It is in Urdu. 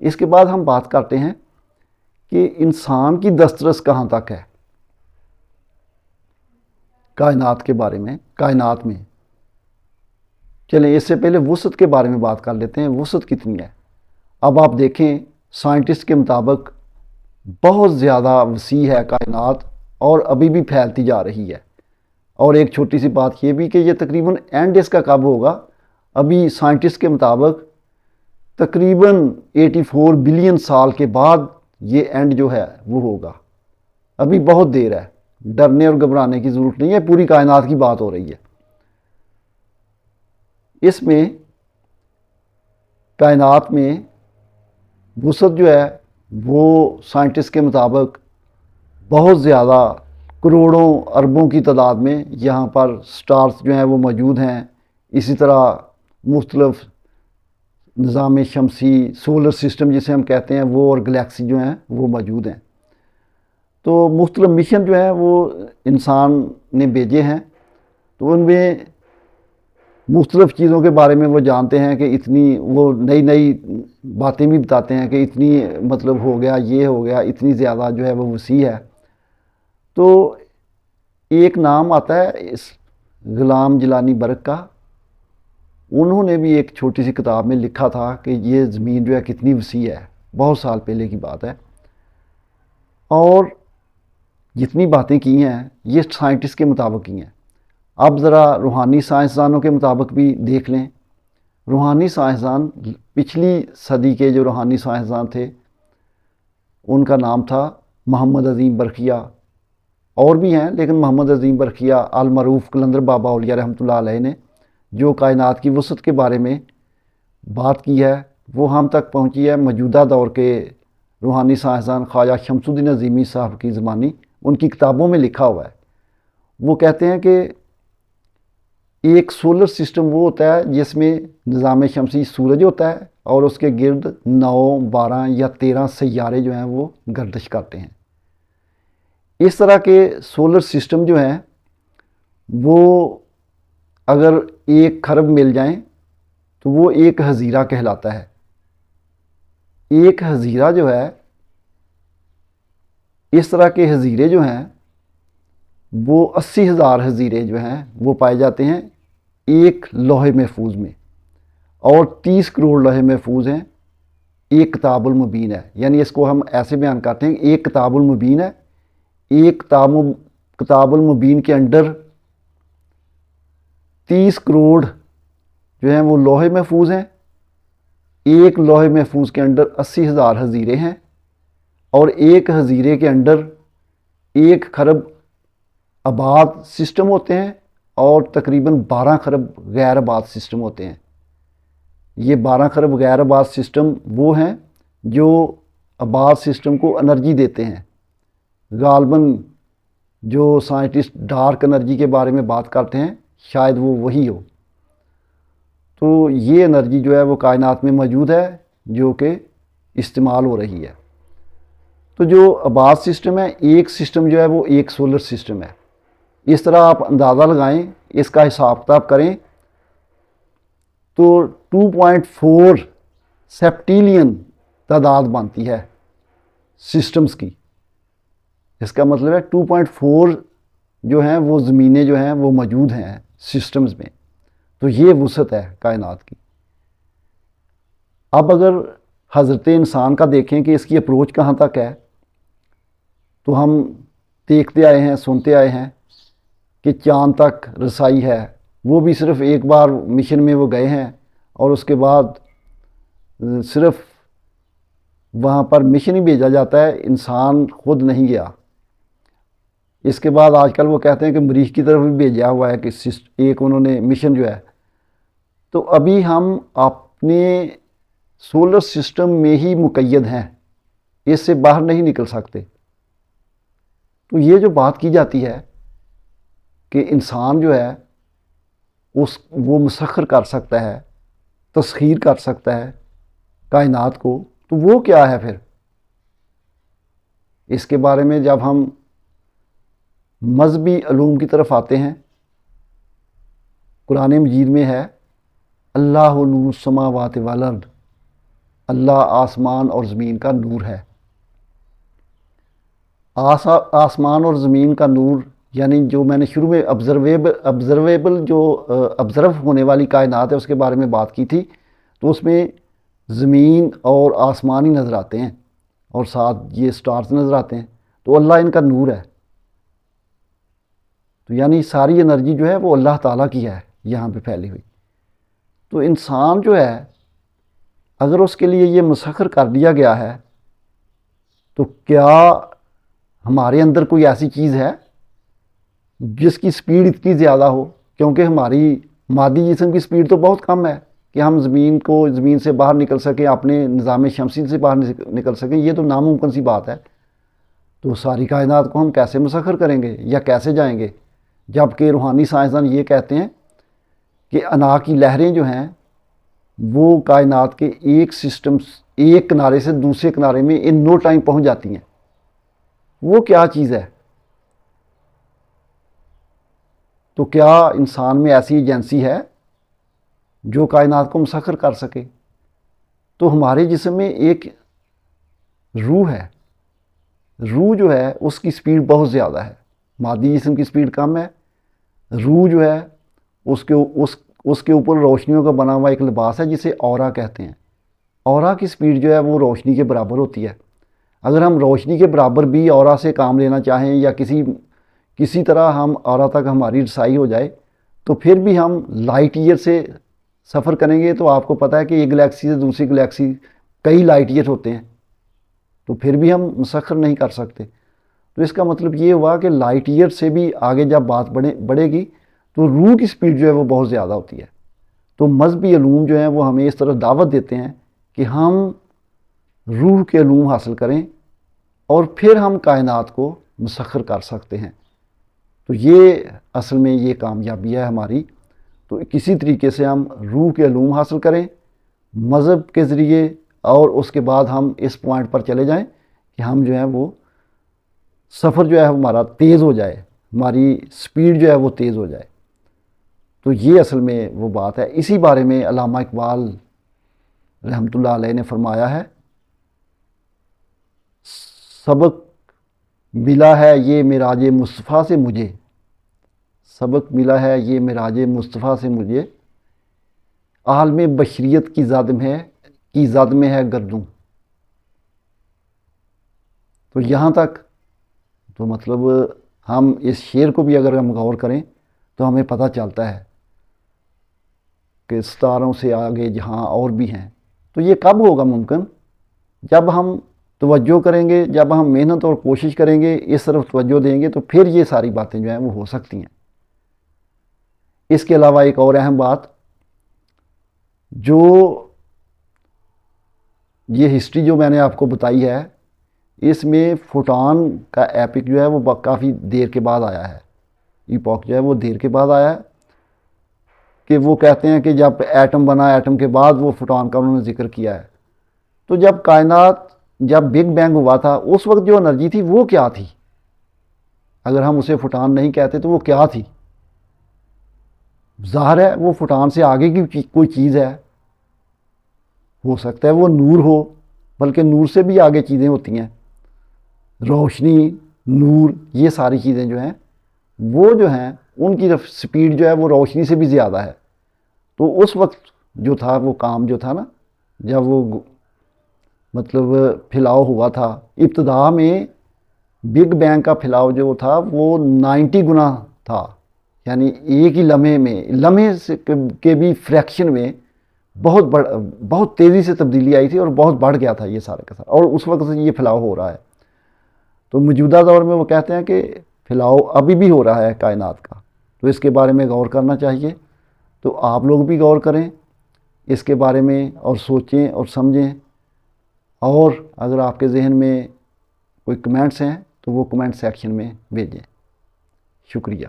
اس کے بعد ہم بات کرتے ہیں کہ انسان کی دسترس کہاں تک ہے کائنات کے بارے میں، کائنات میں۔ چلیں اس سے پہلے وسعت کے بارے میں بات کر لیتے ہیں، وسعت کتنی ہے۔ اب آپ دیکھیں سائنٹسٹ کے مطابق بہت زیادہ وسیع ہے کائنات اور ابھی بھی پھیلتی جا رہی ہے۔ اور ایک چھوٹی سی بات یہ بھی کہ یہ تقریباً اینڈ اس کا کب ہوگا، ابھی سائنٹسٹ کے مطابق تقریباً 84 بلین سال کے بعد یہ اینڈ جو ہے وہ ہوگا۔ ابھی بہت دیر ہے، ڈرنے اور گھبرانے کی ضرورت نہیں ہے، پوری کائنات کی بات ہو رہی ہے۔ اس میں کائنات میں وسعت جو ہے وہ سائنٹسٹ کے مطابق بہت زیادہ کروڑوں اربوں کی تعداد میں یہاں پر سٹارز جو ہیں وہ موجود ہیں۔ اسی طرح مختلف نظام شمسی، سولر سسٹم جسے ہم کہتے ہیں وہ، اور گلیکسی جو ہیں وہ موجود ہیں۔ تو مختلف مشن جو ہیں وہ انسان نے بھیجے ہیں، تو ان میں مختلف چیزوں کے بارے میں وہ جانتے ہیں کہ اتنی، وہ نئی نئی باتیں بھی بتاتے ہیں کہ اتنی مطلب ہو گیا، یہ ہو گیا، اتنی زیادہ جو ہے وہ وسیع ہے۔ تو ایک نام آتا ہے اس غلام جیلانی برق کا، انہوں نے بھی ایک چھوٹی سی کتاب میں لکھا تھا کہ یہ زمین جو ہے کتنی وسیع ہے، بہت سال پہلے کی بات ہے۔ اور جتنی باتیں کی ہیں یہ سائنٹسٹ کے مطابق کی ہیں۔ اب ذرا روحانی سائنسدانوں کے مطابق بھی دیکھ لیں۔ روحانی سائنسدان، پچھلی صدی کے جو روحانی سائنسدان تھے ان کا نام تھا محمد عظیم برقیہ، اور بھی ہیں لیکن محمد عظیم برقیہ المعروف قلندر بابا اولیاء رحمۃ اللہ علیہ نے جو کائنات کی وسعت کے بارے میں بات کی ہے وہ ہم تک پہنچی ہے موجودہ دور کے روحانی سائنسدان خواجہ شمس الدین عظیمی صاحب کی زمانی، ان کی کتابوں میں لکھا ہوا ہے۔ وہ کہتے ہیں کہ ایک سولر سسٹم وہ ہوتا ہے جس میں نظام شمسی سورج ہوتا ہے اور اس کے گرد 9، 12 یا 13 سیارے جو ہیں وہ گردش کرتے ہیں۔ اس طرح کے سولر سسٹم جو ہیں وہ اگر 1 خرب مل جائیں تو وہ ایک حزیرہ کہلاتا ہے۔ ایک حزیرہ جو ہے، اس طرح کے حزیرے جو ہیں وہ 80,000 حزیرے جو ہیں وہ پائے جاتے ہیں ایک لوح محفوظ میں، اور 30 کروڑ لوح محفوظ ہیں ایک کتاب المبین ہے۔ یعنی اس کو ہم ایسے بیان کرتے ہیں کہ ایک کتاب المبین ہے، ایک کتاب المبین کے اندر 30 کروڑ جو ہیں وہ لوح محفوظ ہیں، ایک لوح محفوظ کے اندر 80,000 حزیرے ہیں، اور ایک حزیرے کے اندر 1 خرب آباد سسٹم ہوتے ہیں اور تقریباً 12 خرب غیر آباد سسٹم ہوتے ہیں۔ یہ 12 خرب غیر آباد سسٹم وہ ہیں جو آباد سسٹم کو انرجی دیتے ہیں۔ غالباً جو سائنٹسٹ ڈارک انرجی کے بارے میں بات کرتے ہیں شاید وہ وہی ہو۔ تو یہ انرجی جو ہے وہ کائنات میں موجود ہے جو کہ استعمال ہو رہی ہے۔ تو جو آباد سسٹم ہے، ایک سسٹم جو ہے وہ ایک سولر سسٹم ہے۔ اس طرح آپ اندازہ لگائیں، اس کا حساب کتاب کریں تو 2.4 سیپٹیلین تعداد بنتی ہے سسٹمز کی۔ اس کا مطلب ہے 2.4 جو ہیں وہ زمینیں جو ہیں وہ موجود ہیں سسٹمز میں۔ تو یہ وسعت ہے کائنات کی۔ اب اگر حضرت انسان کا دیکھیں کہ اس کی اپروچ کہاں تک ہے، تو ہم دیکھتے آئے ہیں، سنتے آئے ہیں کہ چاند تک رسائی ہے، وہ بھی صرف ایک بار مشن میں وہ گئے ہیں، اور اس کے بعد صرف وہاں پر مشن ہی بھیجا جاتا ہے، انسان خود نہیں گیا۔ اس کے بعد آج کل وہ کہتے ہیں کہ مریخ کی طرف بھی بھیجا ہوا ہے کہ ایک انہوں نے مشن جو ہے۔ تو ابھی ہم اپنے سولر سسٹم میں ہی مقید ہیں، اس سے باہر نہیں نکل سکتے۔ تو یہ جو بات کی جاتی ہے کہ انسان جو ہے وہ مسخر کر سکتا ہے، تسخیر کر سکتا ہے کائنات کو، تو وہ کیا ہے پھر؟ اس کے بارے میں جب ہم مذہبی علوم کی طرف آتے ہیں، قرآن مجید میں ہے اللہ نور السماوات والارض، اللہ آسمان اور زمین کا نور ہے۔ آسمان اور زمین کا نور یعنی جو میں نے شروع میں آبزرویبل جو آبزرو ہونے والی کائنات ہے اس کے بارے میں بات کی تھی، تو اس میں زمین اور آسمان ہی نظر آتے ہیں اور ساتھ یہ سٹارز نظر آتے ہیں، تو اللہ ان کا نور ہے۔ تو یعنی ساری انرجی جو ہے وہ اللہ تعالیٰ کی ہے یہاں پہ پھیلی ہوئی۔ تو انسان جو ہے اگر اس کے لیے یہ مسخر کر دیا گیا ہے تو کیا ہمارے اندر کوئی ایسی چیز ہے جس کی سپیڈ اتنی زیادہ ہو؟ کیونکہ ہماری مادی جسم کی سپیڈ تو بہت کم ہے کہ ہم زمین سے باہر نکل سکیں، اپنے نظام شمسی سے باہر نکل سکیں، یہ تو ناممکن سی بات ہے۔ تو ساری کائنات کو ہم کیسے مسخر کریں گے یا کیسے جائیں گے؟ جبکہ روحانی سائنسدان یہ کہتے ہیں کہ انا کی لہریں جو ہیں وہ کائنات کے ایک کنارے سے دوسرے کنارے میں ان نو ٹائم پہنچ جاتی ہیں۔ وہ کیا چیز ہے؟ تو کیا انسان میں ایسی ایجنسی ہے جو کائنات کو مسخر کر سکے؟ تو ہمارے جسم میں ایک روح ہے، روح جو ہے اس کی سپیڈ بہت زیادہ ہے، مادی جسم کی سپیڈ کم ہے۔ روح جو ہے اس کے اوپر روشنیوں کا بنا ہوا ایک لباس ہے جسے اورا کہتے ہیں۔ اورا کی سپیڈ جو ہے وہ روشنی کے برابر ہوتی ہے۔ اگر ہم روشنی کے برابر بھی اورا سے کام لینا چاہیں یا کسی طرح ہم اورا تک ہماری رسائی ہو جائے تو پھر بھی ہم لائٹ ایئر سے سفر کریں گے، تو آپ کو پتہ ہے کہ ایک گلیکسی سے دوسری گلیکسی کئی لائٹ ایئر ہوتے ہیں، تو پھر بھی ہم مسخر نہیں کر سکتے۔ تو اس کا مطلب یہ ہوا کہ لائٹ ایئر سے بھی آگے جب بات بڑھے گی تو روح کی سپیڈ جو ہے وہ بہت زیادہ ہوتی ہے۔ تو مذہبی علوم جو ہیں وہ ہمیں اس طرح دعوت دیتے ہیں کہ ہم روح کے علوم حاصل کریں اور پھر ہم کائنات کو مسخر کر سکتے ہیں۔ تو یہ اصل میں یہ کامیابی ہے ہماری۔ تو کسی طریقے سے ہم روح کے علوم حاصل کریں مذہب کے ذریعے، اور اس کے بعد ہم اس پوائنٹ پر چلے جائیں کہ ہم جو ہے وہ سفر جو ہے ہمارا تیز ہو جائے، ہماری سپیڈ جو ہے وہ تیز ہو جائے۔ تو یہ اصل میں وہ بات ہے۔ اسی بارے میں علامہ اقبال رحمۃ اللہ علیہ نے فرمایا ہے، سبق ملا ہے یہ معراج مصطفیٰ سے مجھے، سبق ملا ہے یہ معراج مصطفیٰ سے مجھے، عالم بشریت کی زد میں ہے گردوں۔ تو یہاں تک تو مطلب ہم اس شعر کو بھی اگر ہم غور کریں تو ہمیں پتہ چلتا ہے کہ ستاروں سے آگے جہاں اور بھی ہیں۔ تو یہ کب ہوگا ممکن؟ جب ہم توجہ کریں گے، جب ہم محنت اور کوشش کریں گے، اس طرف توجہ دیں گے، تو پھر یہ ساری باتیں جو ہیں وہ ہو سکتی ہیں۔ اس کے علاوہ ایک اور اہم بات، جو یہ ہسٹری جو میں نے آپ کو بتائی ہے، اس میں فوٹان کا ایپک جو ہے وہ کافی دیر کے بعد آیا ہے، ایپوک جو ہے وہ دیر کے بعد آیا ہے، کہ وہ کہتے ہیں کہ جب ایٹم بنا، ایٹم کے بعد وہ فوٹان کا انہوں نے ذکر کیا ہے۔ تو جب بگ بینگ ہوا تھا اس وقت جو انرجی تھی وہ کیا تھی؟ اگر ہم اسے فوٹان نہیں کہتے تو وہ کیا تھی؟ ظاہر ہے وہ فوٹان سے آگے کی کوئی چیز ہے، ہو سکتا ہے وہ نور ہو، بلکہ نور سے بھی آگے چیزیں ہوتی ہیں، روشنی، نور، یہ ساری چیزیں جو ہیں وہ جو ہیں ان کی سپیڈ جو ہے وہ روشنی سے بھی زیادہ ہے۔ تو اس وقت جو تھا وہ کام جو تھا نا، جب وہ مطلب پھیلاؤ ہوا تھا، ابتدا میں بگ بینگ کا پھیلاؤ جو تھا وہ 90 گنا تھا، یعنی ایک ہی لمحے کے بھی فریکشن میں بہت تیزی سے تبدیلی آئی تھی اور بہت بڑھ گیا تھا یہ سارے کا سارا، اور اس وقت سے یہ پھیلاؤ ہو رہا ہے۔ تو موجودہ دور میں وہ کہتے ہیں کہ پھیلاؤ ابھی بھی ہو رہا ہے کائنات کا، تو اس کے بارے میں غور کرنا چاہیے۔ تو آپ لوگ بھی غور کریں اس کے بارے میں اور سوچیں اور سمجھیں، اور اگر آپ کے ذہن میں کوئی کمنٹس ہیں تو وہ کمنٹ سیکشن میں بھیجیں۔ شکریہ۔